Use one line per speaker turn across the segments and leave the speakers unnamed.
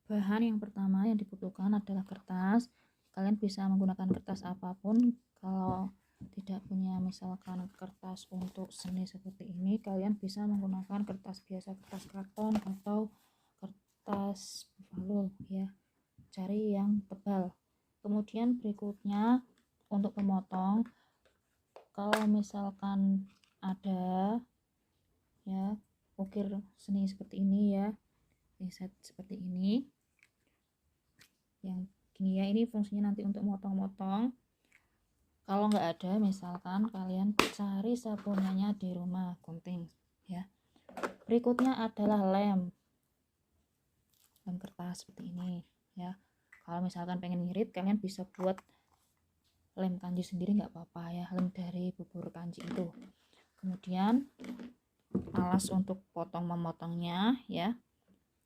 Bahan yang pertama yang dibutuhkan adalah kertas. Kalian bisa menggunakan kertas apapun. Kalau tidak punya misalkan kertas untuk seni seperti ini, kalian bisa menggunakan kertas biasa, kertas karton atau kertas buffalo ya. Cari yang tebal. Kemudian berikutnya untuk pemotong, kalau misalkan ada ya ukir seni seperti ini ya, set seperti ini yang gini ya, ini fungsinya nanti untuk motong-motong. Kalau nggak ada, misalkan kalian cari sabunannya di rumah, gunting ya. Berikutnya adalah lem kertas seperti ini ya. Kalau misalkan pengen ngirit, kalian bisa buat lem kanji sendiri, nggak apa-apa ya, lem dari bubur kanji itu. Kemudian alas untuk potong memotongnya ya.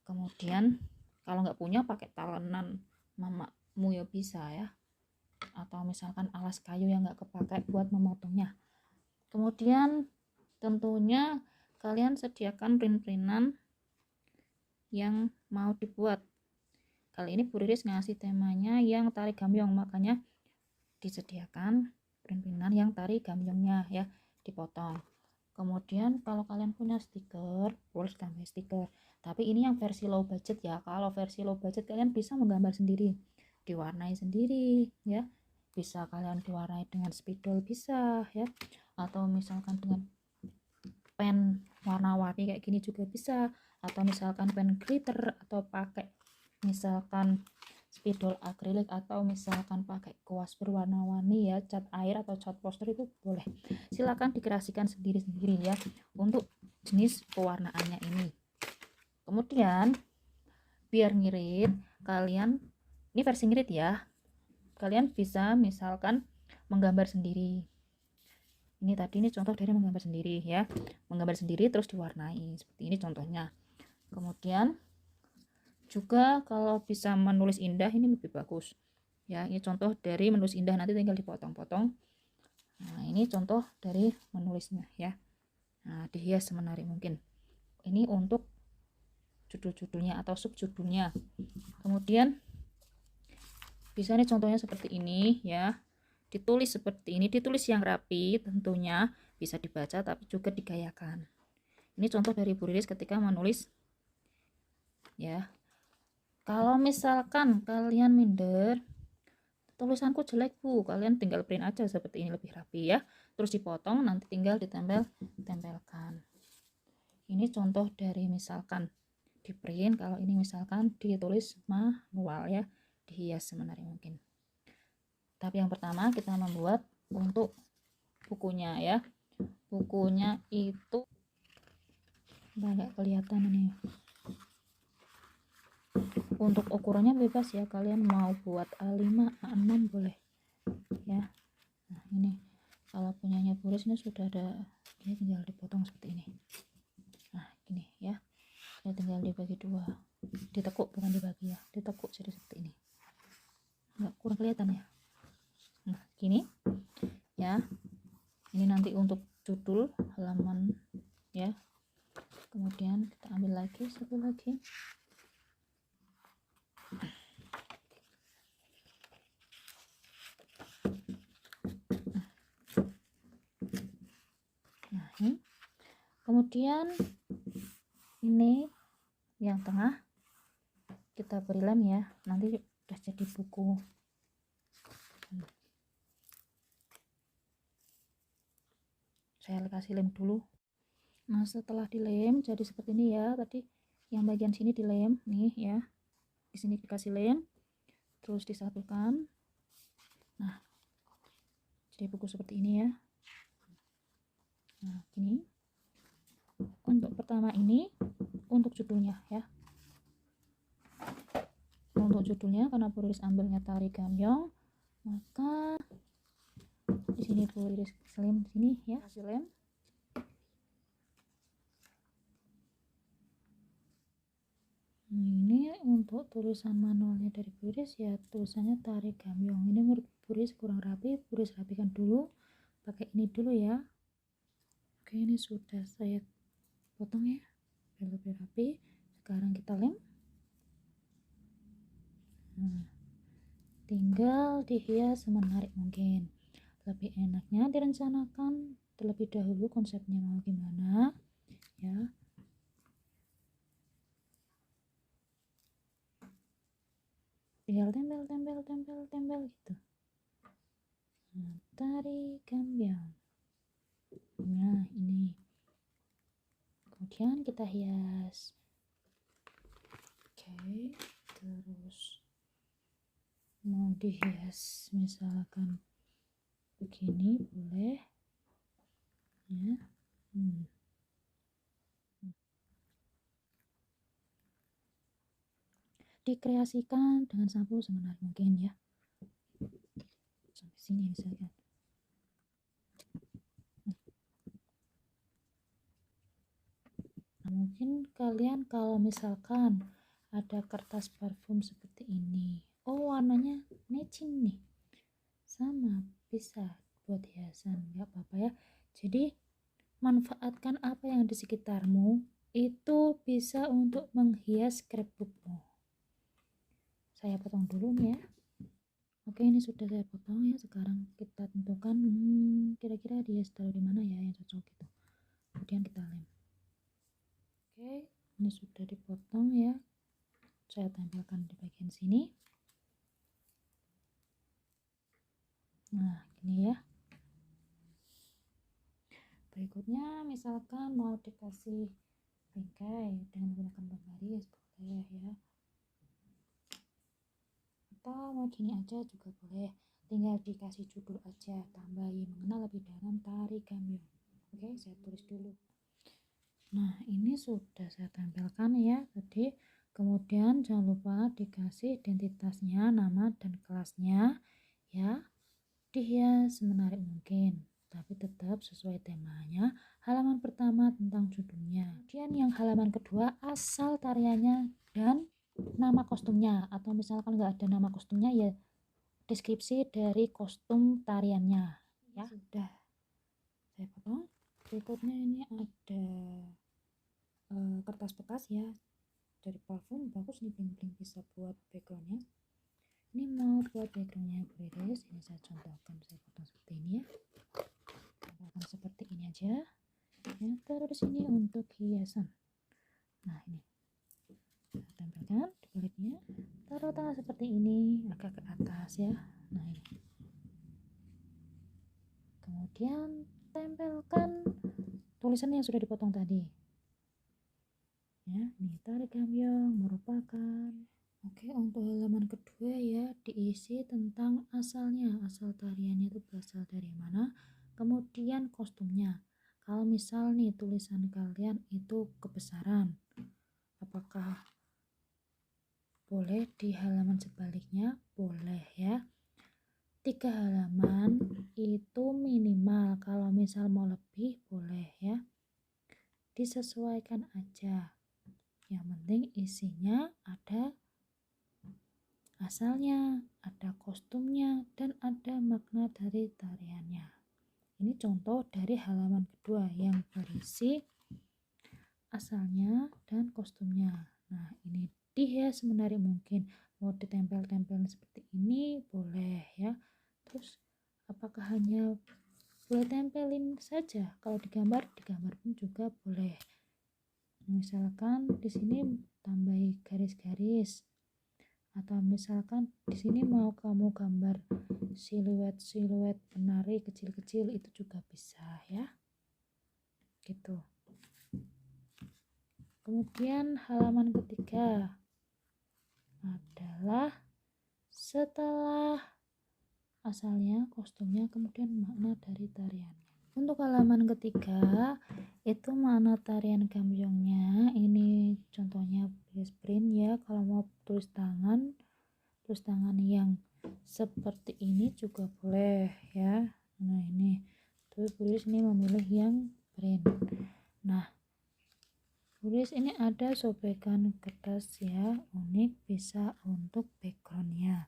Kemudian kalau nggak punya, pakai talenan mamamu ya bisa ya, atau misalkan alas kayu yang nggak kepakai buat memotongnya. Kemudian tentunya kalian sediakan print-printan yang mau dibuat. Kali ini Bu Riris ngasih temanya yang tari gamyong, makanya disediakan print-printan yang tari gamyongnya ya, dipotong. Kemudian kalau kalian punya stiker, boleh tambah stiker, tapi ini yang versi low budget ya. Kalau versi low budget kalian bisa menggambar sendiri, diwarnai sendiri ya, bisa kalian diwarnai dengan spidol bisa ya, atau misalkan dengan pen warna-warni kayak gini juga bisa, atau misalkan pen glitter, atau pakai misalkan spidol akrilik, atau misalkan pakai kuas berwarna-warni ya, cat air atau cat poster, itu boleh. Silakan dikreasikan sendiri-sendiri ya untuk jenis pewarnaannya ini. Kemudian biar ngirit, kalian, ini versi ngirit ya, kalian bisa misalkan menggambar sendiri. Ini tadi ini contoh dari menggambar sendiri ya, menggambar sendiri terus diwarnai seperti ini contohnya. Kemudian juga kalau bisa menulis indah, ini lebih bagus ya. Ini contoh dari menulis indah, nanti tinggal dipotong-potong. Nah, ini contoh dari menulisnya ya. Nah, dihias semenarik mungkin. Ini untuk judul-judulnya atau subjudulnya. Kemudian bisa nih contohnya seperti ini ya, ditulis seperti ini, ditulis yang rapi tentunya, bisa dibaca tapi juga digayakan. Ini contoh dari Bu Riris ketika menulis ya. Kalau misalkan kalian minder, tulisanku jelek Bu, kalian tinggal print aja seperti ini, lebih rapi ya, terus dipotong, nanti tinggal ditempelkan. Ini contoh dari misalkan di print, kalau ini misalkan ditulis manual ya, dihias semenarik mungkin. Tapi yang pertama kita membuat untuk bukunya ya. Bukunya itu nggak kelihatan ini. Untuk ukurannya bebas ya, kalian mau buat A5, A6 boleh ya. Nah, ini kalau punyanya Bu Riris ini sudah ada, ini tinggal dipotong seperti ini. Nah, gini ya. Ini tinggal dibagi dua, ditekuk, bukan dibagi ya, ditekuk jadi seperti ini. Nggak kurang kelihatan ya. Nah, gini ya. Ini nanti untuk judul halaman ya. Kemudian kita ambil lagi satu lagi. Nah, ini. Kemudian ini yang tengah kita beri lem ya, nanti udah jadi buku. Saya kasih lem dulu. Nah, setelah dilem jadi seperti ini ya. Tadi yang bagian sini dilem nih ya, di sini dikasih lem, terus disatukan. Nah, jadi buku seperti ini ya. Nah, gini. Untuk pertama ini untuk judulnya ya. Untuk judulnya karena Bu Riris ambilnya tari gamyong, maka di sini Bu Riris lem di sini ya, kasih lem. Ini untuk tulisan manualnya dari Bu Riris ya, tulisannya tari gamyong. Ini menurut Bu Riris kurang rapi, Bu Riris rapikan dulu, pakai ini dulu ya. Oke, ini sudah saya potong ya biar lebih rapi. Sekarang kita lem. tinggal dihias semenarik mungkin. Lebih enaknya direncanakan terlebih dahulu konsepnya mau gimana ya. Tinggal tempel gitu. Nah, tari gambiong. Nah, ini. Kemudian kita hias. Oke, terus mau dihias misalkan begini boleh ya. Dikreasikan dengan sapu semenarik mungkin ya, sampai sini misalkan. Nah, mungkin kalian kalau misalkan ada kertas parfum seperti ini, oh warnanya matching nih, sama, bisa buat hiasan, nggak apa-apa ya. Jadi manfaatkan apa yang di sekitarmu itu bisa untuk menghias scrapbookmu. Saya potong dulu nih ya. Oke, ini sudah saya potong ya. Sekarang kita tentukan kira-kira dihias taruh di mana ya yang cocok gitu. Kemudian kita lem. Oke, ini sudah dipotong ya. Saya tempelkan di bagian sini. Nah, gini ya. Berikutnya misalkan mau dikasih bingkai dengan menggunakan penggaris boleh ya. Atau mau gini aja juga boleh. Tinggal dikasih judul aja, tambahin mengenal lebih dalam tari gambiong. Oke, saya tulis dulu. Nah, ini sudah saya tempelkan ya tadi. Kemudian jangan lupa dikasih identitasnya, nama dan kelasnya ya. Dihias semenarik mungkin, tapi tetap sesuai temanya. Halaman pertama tentang judulnya, kemudian yang halaman kedua asal tariannya dan nama kostumnya, atau misalkan nggak ada nama kostumnya ya deskripsi dari kostum tariannya ya. Sudah saya potong. Berikutnya ini ada kertas bekas ya dari parfum, bagus nih, bling-bling, bisa buat backgroundnya. Ini mau buat backgroundnya beres, ini saya contohkan, saya potong seperti ini ya, tambahkan seperti ini aja ya, taruh di sini untuk hiasan. Nah, ini saya tempelkan di baliknya, taruh tengah seperti ini, agak ke atas ya. Nah, ini kemudian tempelkan tulisan yang sudah dipotong tadi ya. Nih, tari gambiong merupakan. Oke, untuk halaman kedua ya, diisi tentang asalnya, asal tariannya itu berasal dari mana, kemudian kostumnya. Kalau misal nih tulisan kalian itu kebesaran, apakah boleh di halaman sebaliknya? Boleh ya. 3 halaman itu minimal, kalau misal mau lebih boleh ya. Disesuaikan aja. Yang penting isinya ada asalnya, ada kostumnya, dan ada makna dari tariannya. Ini contoh dari halaman kedua yang berisi asalnya dan kostumnya. Nah, ini dihias semenarik mungkin. Mau ditempel-tempel seperti ini boleh ya. Terus apakah hanya boleh tempelin saja? Kalau digambar pun juga boleh. Misalkan di sini tambahi garis-garis, atau misalkan di sini mau kamu gambar siluet penari kecil-kecil, itu juga bisa ya, gitu. Kemudian halaman ketiga adalah setelah asalnya, kostumnya, kemudian makna dari tariannya. Untuk halaman ketiga itu makna tarian gambiongnya. Ini contohnya print ya. Kalau mau tulis tangan yang seperti ini juga boleh ya. Nah, ini tulis ini memilih yang print. Nah, tulis ini ada sobekan kertas ya, unik, bisa untuk backgroundnya.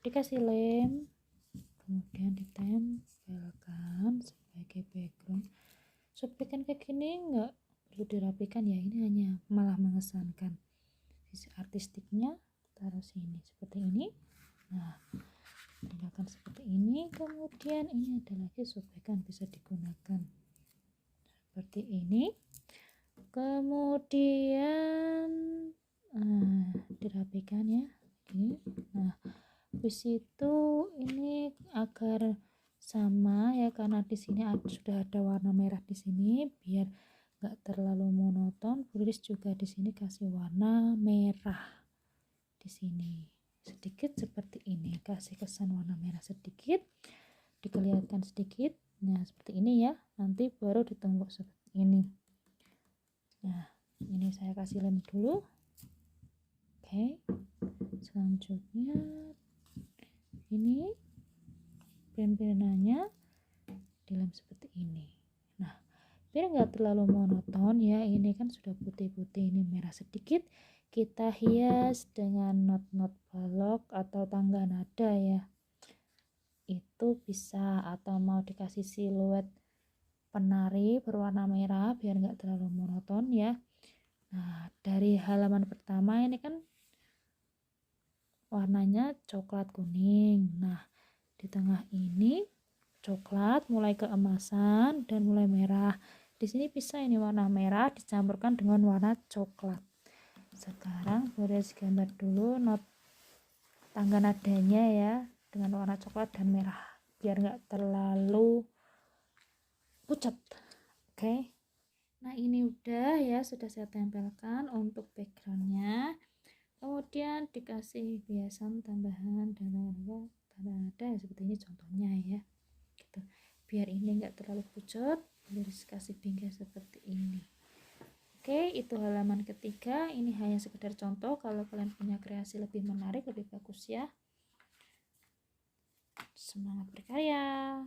Dikasih lem, kemudian ditempelkan sebagai background. Sobekan kayak gini nggak perlu dirapikan ya, ini hanya malah mengesankan. Sisi artistiknya taruh sini seperti ini. Nah, tinggalkan seperti ini. Kemudian ini ada lagi sobekan, bisa digunakan seperti ini. Kemudian dirapikan ya ini. Nah, habis itu ini agar sama ya, karena di sini sudah ada warna merah di sini, biar nggak terlalu monoton, Bu Riris juga di sini kasih warna merah di sini sedikit seperti ini, kasih kesan warna merah sedikit, dikelihatan sedikit. Nah, seperti ini ya, nanti baru ditumbuk seperti ini. Nah, ini saya kasih lem dulu. Oke, selanjutnya ini pimpinan-pimpinannya dilem seperti ini. Nah, biar nggak terlalu monoton ya, ini kan sudah putih-putih, ini merah sedikit, kita hias dengan not-not balok atau tangga nada ya, itu bisa, atau mau dikasih siluet penari berwarna merah biar nggak terlalu monoton ya. Nah, dari halaman pertama ini kan warnanya coklat kuning. Nah, di tengah ini coklat mulai keemasan dan mulai merah. Di sini bisa ini warna merah dicampurkan dengan warna coklat. Sekarang boleh gambar dulu not tangga nadanya ya, dengan warna coklat dan merah biar nggak terlalu pucat. Oke. Nah, ini udah ya, sudah saya tempelkan untuk backgroundnya. Kemudian dikasih hiasan tambahan dan tanda nada ya, seperti ini contohnya ya, gitu. Biar ini enggak terlalu pucat, harus kasih bingkai seperti ini. Oke, itu halaman ketiga. Ini hanya sekedar contoh, kalau kalian punya kreasi lebih menarik, lebih bagus ya. Semangat berkarya.